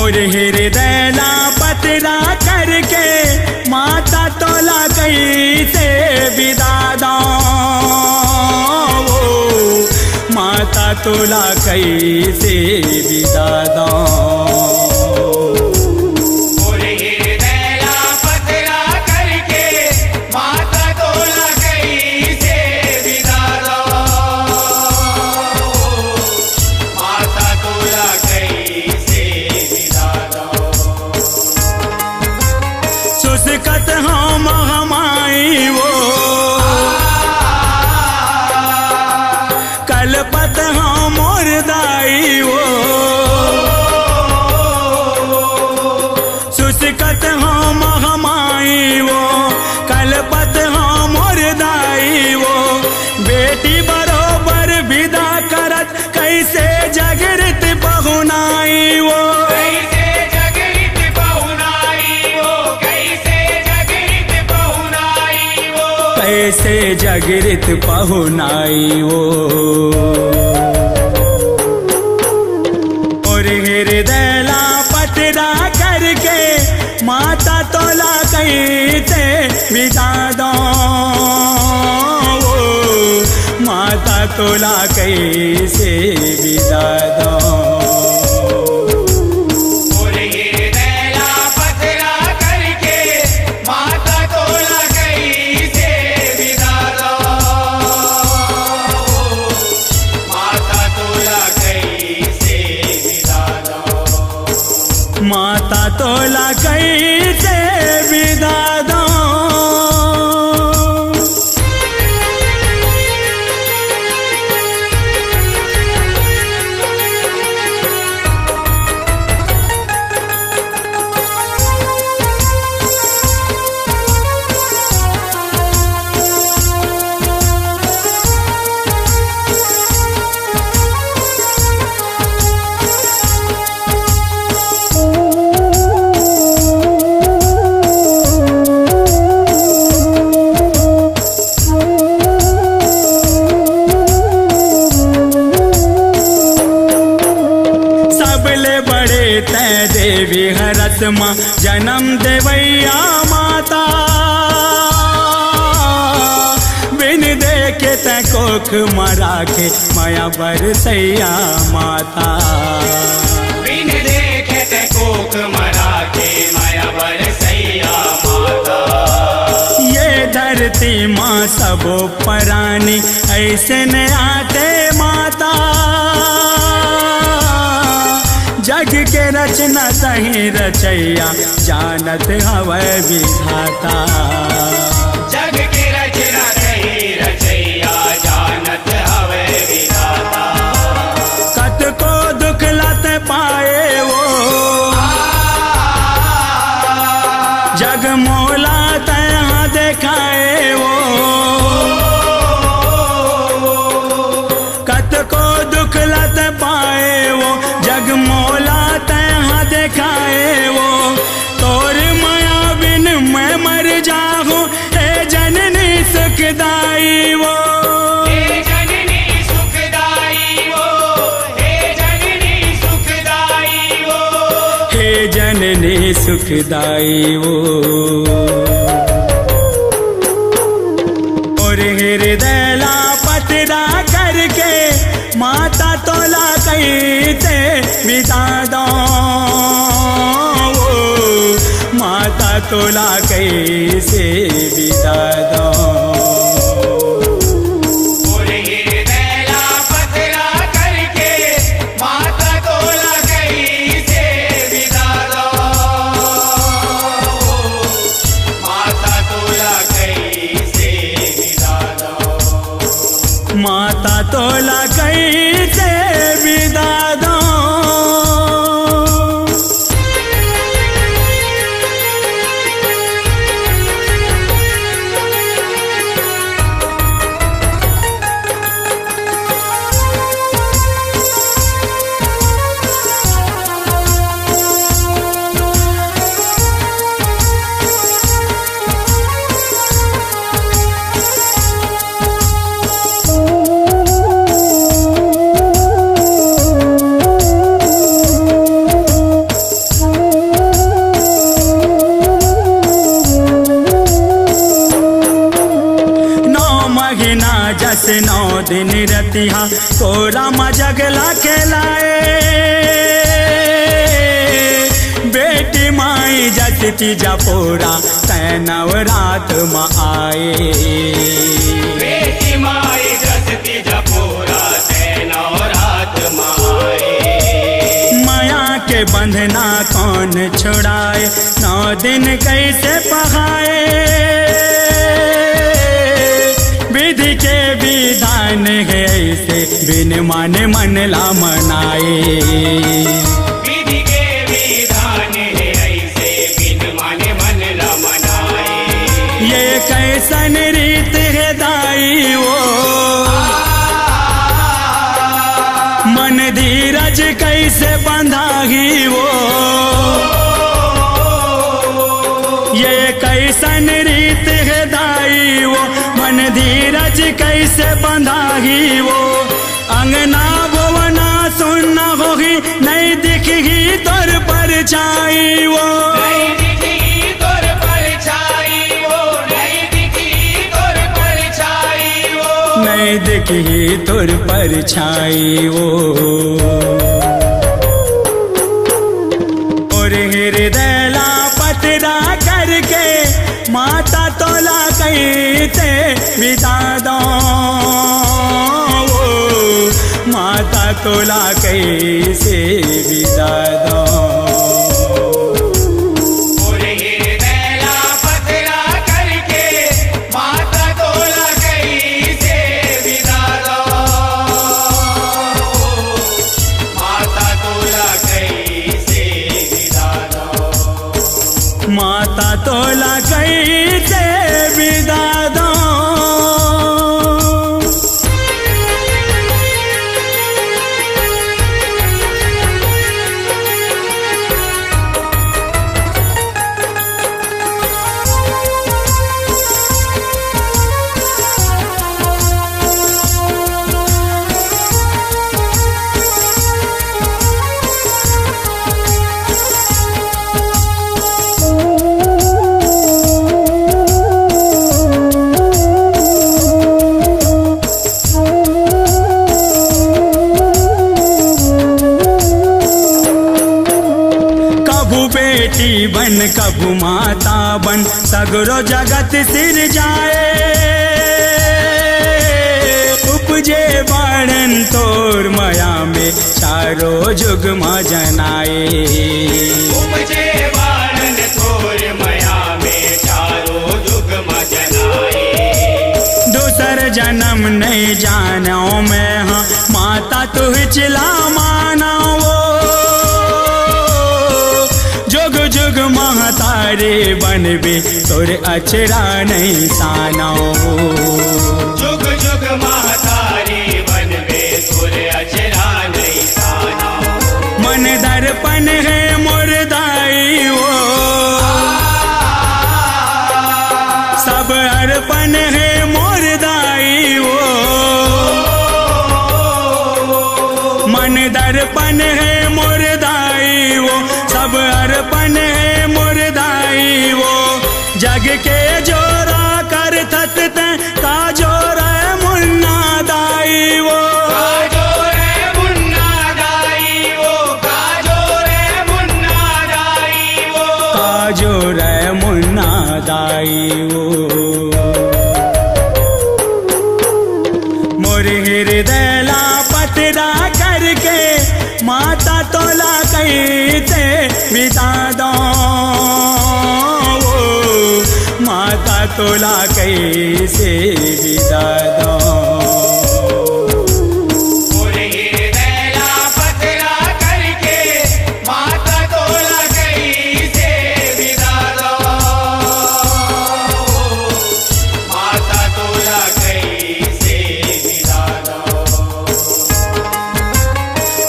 मोर हृदय ला पतरा करके माता तोला कैसे विदा दो, माता तोला कैसे विदा दो। सुसकत हम हमाई वो कलपत हम मुर्दाई वो, सुसकत हम हमाई वो कलपत हम मुर्दाई वो। बेटी बरोबर विदा करत कैसे जगरित बहुनाई वो, कैसे जगरित पहुनाई वो। और हृदय ला पतरा करके माता तोला कैसे विदा दो, माता तोला कैसे विदा दो। माता तोला कैसे विदा दो। तै देवी हरत माँ जन्म देवैया माता, बिन देखे तै कोख मरा के माया बरसैया माता, बिन देखे तै कोख मरा के माया बरसैया माता। ये धरती माँ सबो परानी ऐसे न आते माता, जग के रचना तही रचैया जानत हवै विधाता, जग के रचना तही रचैया जानत हवै विधाता। कत को दुख लत पाए वो जग मोला तहाँ देखाए वो, कत को दुख लत पाए वो जग मोला तहाँ देखाए वो। तोर माया बिन मैं मर जाऊं हे जननी सुखदाई वो, हे जननी सुखदाई वो, हे जननी सुखदाई वो, हे जननी सुखदाई वो। और हृदय ला पतरा करके माता तोला कैसे विदा दो, माता तोला कैसे विदा दो। और हृदय ला पतरा करके माता तोला कैसे विदा दो, माता तोला कैसे विदा दो, माता तोला कैसे विदा दो। तीजा पूरा तै नवरात में आए। बेटी माई दस तीजा पूरा तै नवरात में आए। माया के बंधना कौन छुड़ाए, 9 दिन कैसे पहाए। विधि के विधान है ऐसे, बिन माने मन ला मनाए। विधि के विधान है ऐसे, बिन माने मन ला मनाए। ये कैसन रीत है दाई वो, मन धीरज कैसे बंधागी वो। ये कैसन रीत है दाई वो, मन धीरज कैसे बंधागी वो। अंगना भुवना सुनना होगी, नहीं दिखेगी तोर परछाई वो। नहीं दिखेगी तोर परछाई वो, नहीं दिखेगी तोर परछाई वो। नहीं दिखेगी तोर परछाई वो। और हृदय ला पतरा करके माता तोला कहते विदा दो। माता तोला कैसे विदा दो। और हृदय ला पतरा करके माता तोला कैसे विदा दो। माता तोला कैसे विदा दो। माता तोला कैसे विदा दो। बेटी बन कबू माता बन, सगरो जगत सिर जाए। उपजे बाणन तोर माया में, चारों जुग माँ जनाए। उपजे बाणन तोर माया में, चारों जुग माँ जनाए। दूसर जन्म नहीं जानो मैं, हाँ माता तू चिला माना वो। जुग जुग महतारे बनबे, तोर अचरा नहीं सानो। जुग जुग महतारे बनबे, तोर अचरा नहीं सानो। मन दर्पण है मुर्दाई वो, सब अर्पण है मुर्दाई वो। मन दर्पण है मुर्दाई वो, सब अर्पण है मुर्दाई वो। जग के जोरा कर थत का जोरा मुन्ना दाई वो। का जोरे मुन्ना दाई वो, का जोरे मुन्ना दाई वो। का जोरा मुन्ना दाई वो। मोर हृदय ला पतरा करके माता तोला कहते विदा दो। माता तोला कैसे विदा दो। और हृदय ला पतरा करके माता तोला कैसे विदा दो। माता तोला कैसे विदा दो।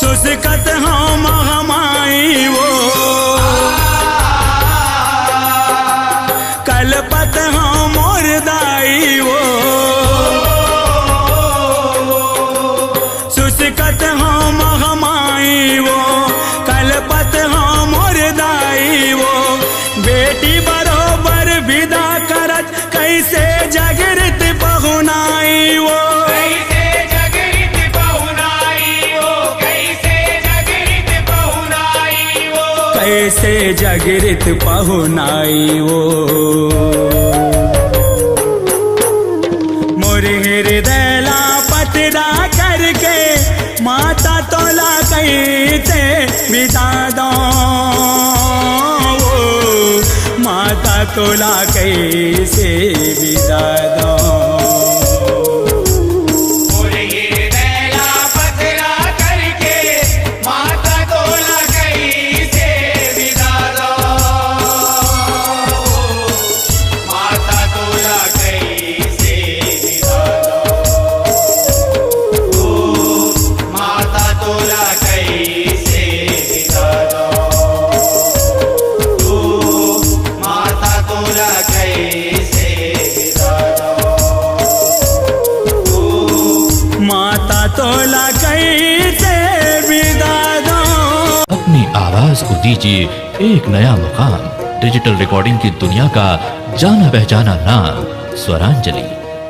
सुसकत हम हमाई वो, कलपत हम मुर्दाई वो। सुसकत हम हमाई वो, कलपत हम मुर्दाई वो। बेटी बरोबर विदा करत, कैसे जगरित बहुनाई वो। कैसे जगरित बहुनाई वो, कैसे जगरित कैसे जगरित पहुनाई वो। मोर हृदय ला पतरा करके माता तोला कैसे बिता दो, माता तोला कैसे बिता दो। अपनी आवाज को दीजिए एक नया मुकाम। डिजिटल रिकॉर्डिंग की दुनिया का जाना पहचाना नाम स्वरांजलि,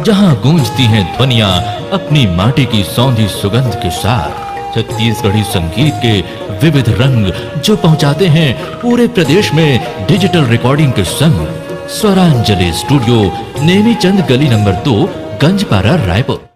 जहां गूंजती हैं ध्वनियां अपनी माटी की सौंधी सुगंध के साथ। छत्तीसगढ़ी संगीत के विविध रंग जो पहुंचाते हैं पूरे प्रदेश में डिजिटल रिकॉर्डिंग के संग। स्वरांजलि स्टूडियो, नेमीचंद गली नंबर 2, गंजपारा, रायपुर।